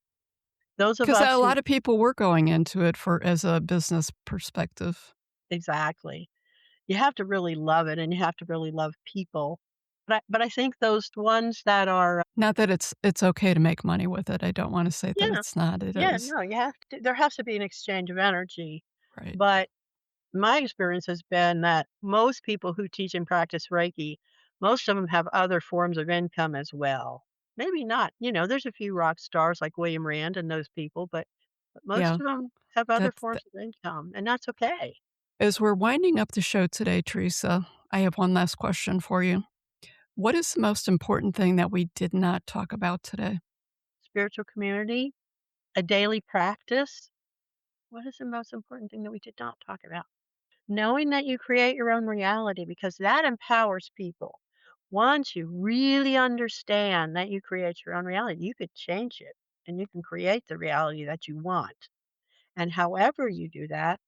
Those of Because a us who, lot of people were going into it for as a business perspective. exactly. You have to really love it and you have to really love people. But I think those ones that are, Not that it's okay to make money with it. I don't wanna say that yeah, it's not, it yeah, is. no, you have to, there has to be an exchange of energy. Right. But my experience has been that most people who teach and practice Reiki, most of them have other forms of income as well. Maybe not, there's a few rock stars like William Rand and those people, but most Yeah. of them have other That's forms of income, and that's okay. as we're winding up the show today, Teresa, I have one last question for you. What is the most important thing that we did not talk about today? Spiritual community, a daily practice. What is the most important thing that we did not talk about? Knowing that you create your own reality because that empowers people. Once you really understand that you create your own reality, you could change it and you can create the reality that you want. And however you do that,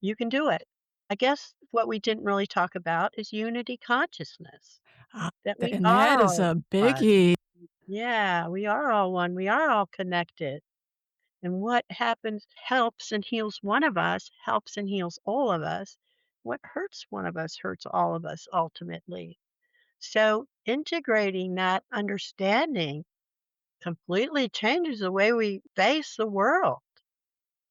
you can do it. I guess what we didn't really talk about is unity consciousness, Ah, that we and that are is all a one. biggie. Yeah, we are all one. We are all connected. And what happens helps and heals one of us, helps and heals all of us. What hurts one of us hurts all of us ultimately. So integrating that understanding completely changes the way we face the world,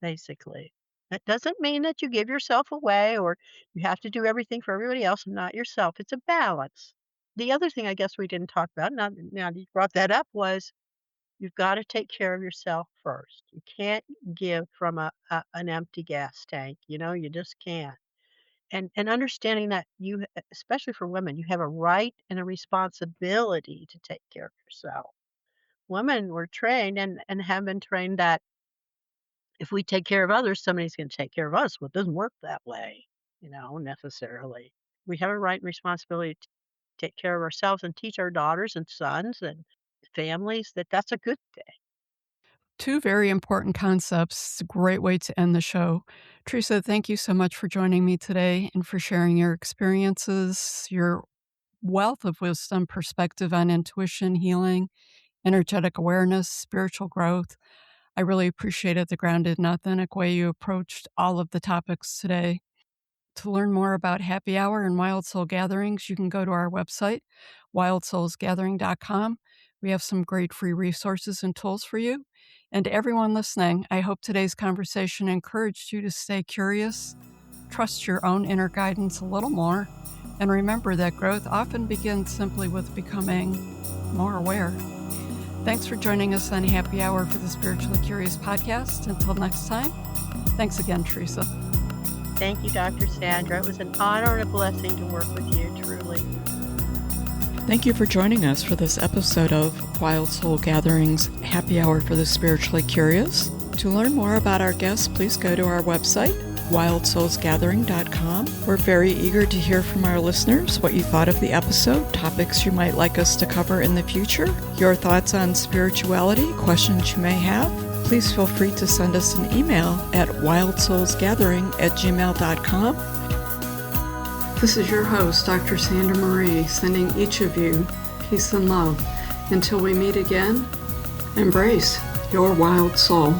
basically. That doesn't mean that you give yourself away or you have to do everything for everybody else and not yourself. It's a balance. The other thing I guess we didn't talk about, now that you brought that up, was You've gotta take care of yourself first. You can't give from an empty gas tank, you just can't. And understanding that especially for women, you have a right and a responsibility to take care of yourself. Women were trained and have been trained that if we take care of others, somebody's gonna take care of us. Well, it doesn't work that way, necessarily. We have a right and responsibility to take care of ourselves and teach our daughters and sons and families that that's a good thing. Two very important concepts. It's a great way to end the show. Theresa, thank you so much for joining me today and for sharing your experiences, your wealth of wisdom, perspective on intuition, healing, energetic awareness, spiritual growth. I really appreciated the grounded and authentic way you approached all of the topics today. To learn more about Happy Hour and Wild Soul Gatherings, you can go to our website, wildsoulsgathering.com. We have some great free resources and tools for you. And to everyone listening, I hope today's conversation encouraged you to stay curious, trust your own inner guidance a little more, and remember that growth often begins simply with becoming more aware. Thanks for joining us on Happy Hour for the Spiritually Curious podcast. Until next time, thanks again, Theresa. Thank you, Dr. Sandra. It was an honor and a blessing to work with you, truly. Thank you for joining us for this episode of Wild Soul Gatherings Happy Hour for the Spiritually Curious. To learn more about our guests, please go to our website, wildsoulsgathering.com. We're very eager to hear from our listeners what you thought of the episode, topics you might like us to cover in the future, your thoughts on spirituality, questions you may have. Please feel free to send us an email at wildsoulsgathering@gmail.com. This is your host, Dr. Sandra Marie, sending each of you peace and love. Until we meet again, embrace your wild soul.